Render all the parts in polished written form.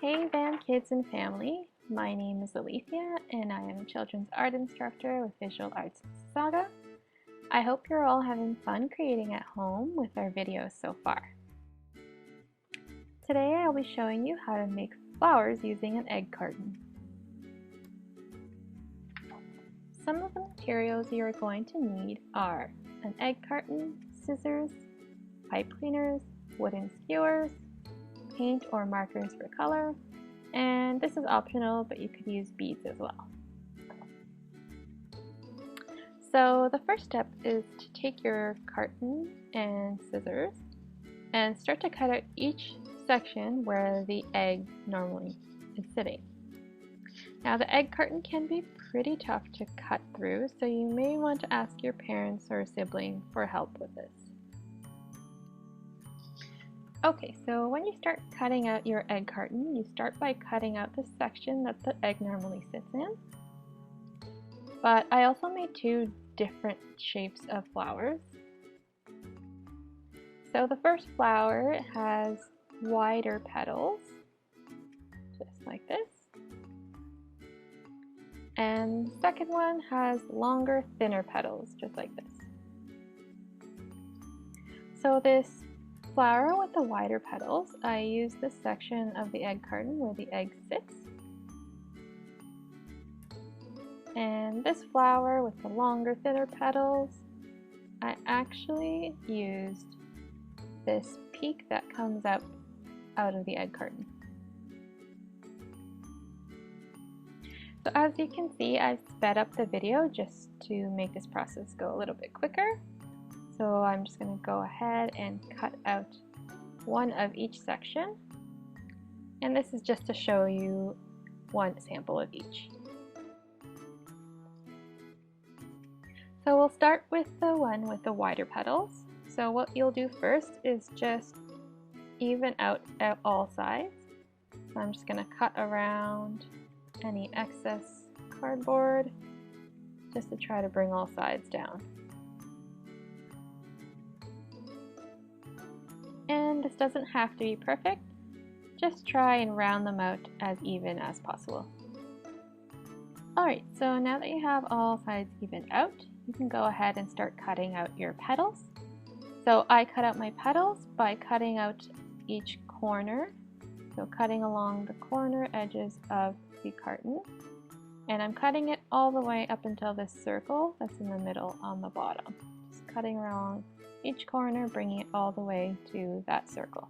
Hey Van Kids and Family, my name is Alethia and I am a children's art instructor with Visual Arts Mississauga. I hope you're all having fun creating at home with our videos so far. Today I'll be showing you how to make flowers using an egg carton. Some of the materials you are going to need are an egg carton, scissors, pipe cleaners, wooden skewers, paint or markers for color, and this is optional, but you could use beads as well. So the first step is to take your carton and scissors and start to cut out each section where the egg normally is sitting. Now the egg carton can be pretty tough to cut through, so you may want to ask your parents or sibling for help with this. Okay, so when you start cutting out your egg carton, you start by cutting out the section that the egg normally sits in. But I also made two different shapes of flowers. So the first flower has wider petals, just like this. And the second one has longer, thinner petals, just like this. So this flower with the wider petals, I use this section of the egg carton where the egg sits. And this flower with the longer, thinner petals, I actually used this peak that comes out of the egg carton. So as you can see, I've sped up the video just to make this process go a little bit quicker. So I'm just going to go ahead and cut out one of each section. And this is just to show you one sample of each. So we'll start with the one with the wider petals. So what you'll do first is just even out at all sides. So I'm just going to cut around any excess cardboard just to try to bring all sides down. And this doesn't have to be perfect, just try and round them out as even as possible. Alright, so now that you have all sides evened out, you can go ahead and start cutting out your petals. So I cut out my petals by cutting out each corner, so cutting along the corner edges of the carton, and I'm cutting it all the way up until this circle that's in the middle on the bottom. Just cutting around each corner, bringing it all the way to that circle.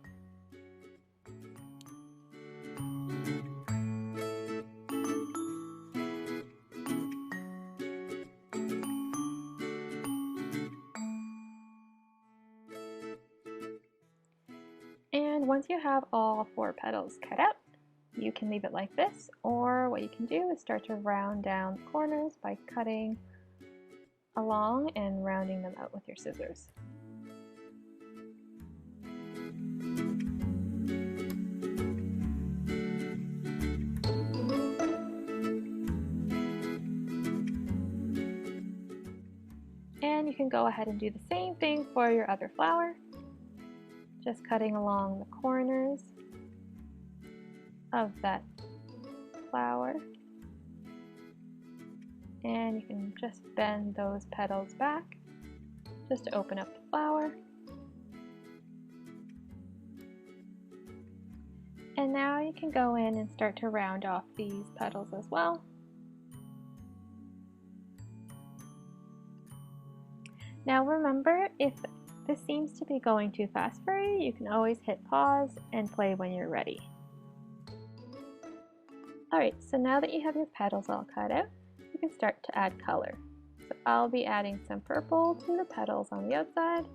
And once you have all 4 petals cut out, you can leave it like this, or what you can do is start to round down the corners by cutting along and rounding them out with your scissors. And you can go ahead and do the same thing for your other flower, just cutting along the corners of that flower, and you can just bend those petals back just to open up the flower. And now you can go in and start to round off these petals as well. Now remember, if this seems to be going too fast for you, you can always hit pause and play when you're ready. Alright, so now that you have your petals all cut out, you can start to add color. So I'll be adding some purple to the petals on the outside,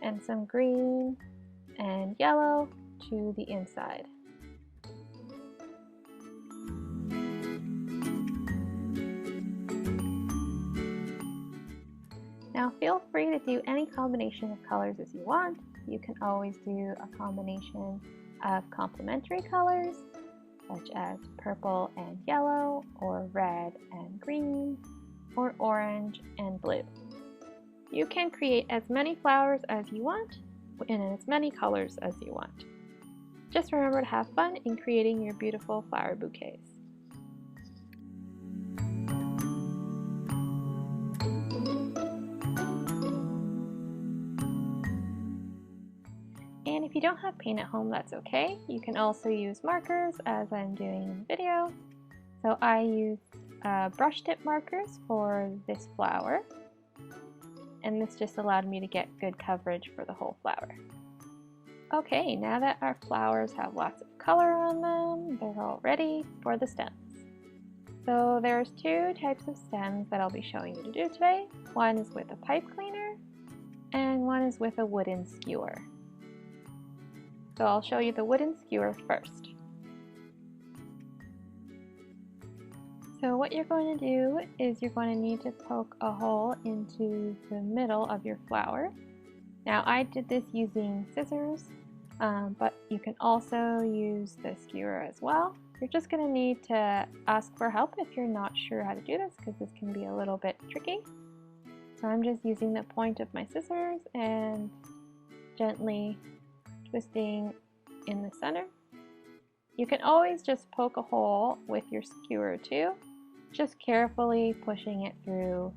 and some green and yellow to the inside. Now feel free to do any combination of colors as you want. You can always do a combination of complementary colors, such as purple and yellow, or red and green, or orange and blue. You can create as many flowers as you want in as many colors as you want. Just remember to have fun in creating your beautiful flower bouquets. And if you don't have paint at home, that's okay. You can also use markers as I'm doing in the video. So I used brush tip markers for this flower, and this just allowed me to get good coverage for the whole flower. Okay, now that our flowers have lots of color on them, they're all ready for the stems. So there's two types of stems that I'll be showing you to do today. One is with a pipe cleaner, and one is with a wooden skewer. So I'll show you the wooden skewer first. So what you're going to do is you're going to need to poke a hole into the middle of your flower. Now I did this using scissors, but you can also use the skewer as well. You're just going to need to ask for help if you're not sure how to do this, because this can be a little bit tricky. So I'm just using the point of my scissors and gently twisting in the center. You can always just poke a hole with your skewer too, just carefully pushing it through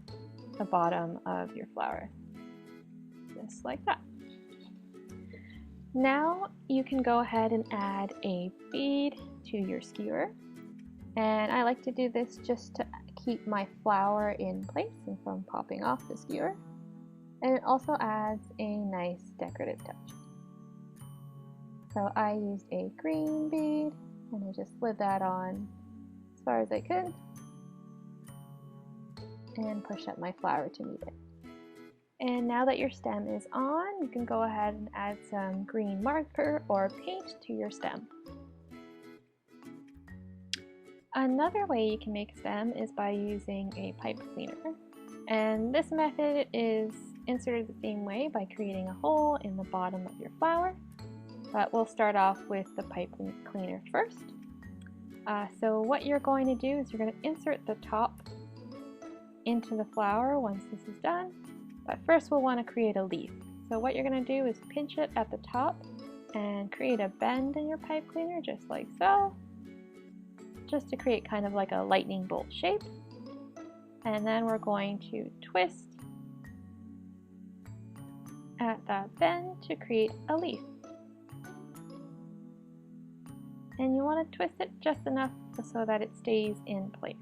the bottom of your flower, just like that. Now you can go ahead and add a bead to your skewer, and I like to do this just to keep my flower in place and from popping off the skewer, and it also adds a nice decorative touch. So I used a green bead and I just slid that on as far as I could and push up my flower to meet it. And now that your stem is on, you can go ahead and add some green marker or paint to your stem. Another way you can make a stem is by using a pipe cleaner. And this method is inserted the same way by creating a hole in the bottom of your flower. But we'll start off with the pipe cleaner first. So what you're going to do is you're going to insert the top into the flower once this is done. But first we'll want to create a leaf. So what you're going to do is pinch it at the top and create a bend in your pipe cleaner just like so, just to create kind of like a lightning bolt shape. And then we're going to twist at that bend to create a leaf. And you want to twist it just enough so that it stays in place.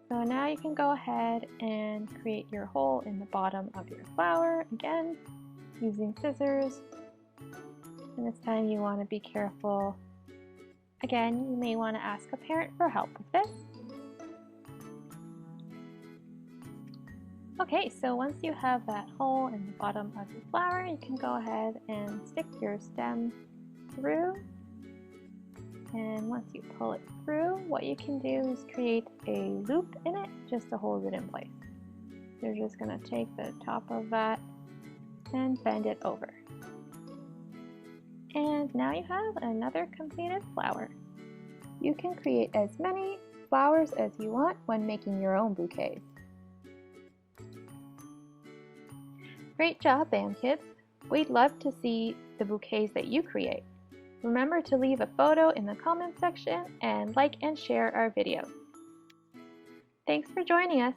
So now you can go ahead and create your hole in the bottom of your flower, again, using scissors. And this time you want to be careful. Again, you may want to ask a parent for help with this. Okay, so once you have that hole in the bottom of your flower, you can go ahead and stick your stem through. And once you pull it through, what you can do is create a loop in it just to hold it in place. You're just going to take the top of that and bend it over. And now you have another completed flower. You can create as many flowers as you want when making your own bouquets. Great job, BAM kids! We'd love to see the bouquets that you create. Remember to leave a photo in the comment section and like and share our video. Thanks for joining us.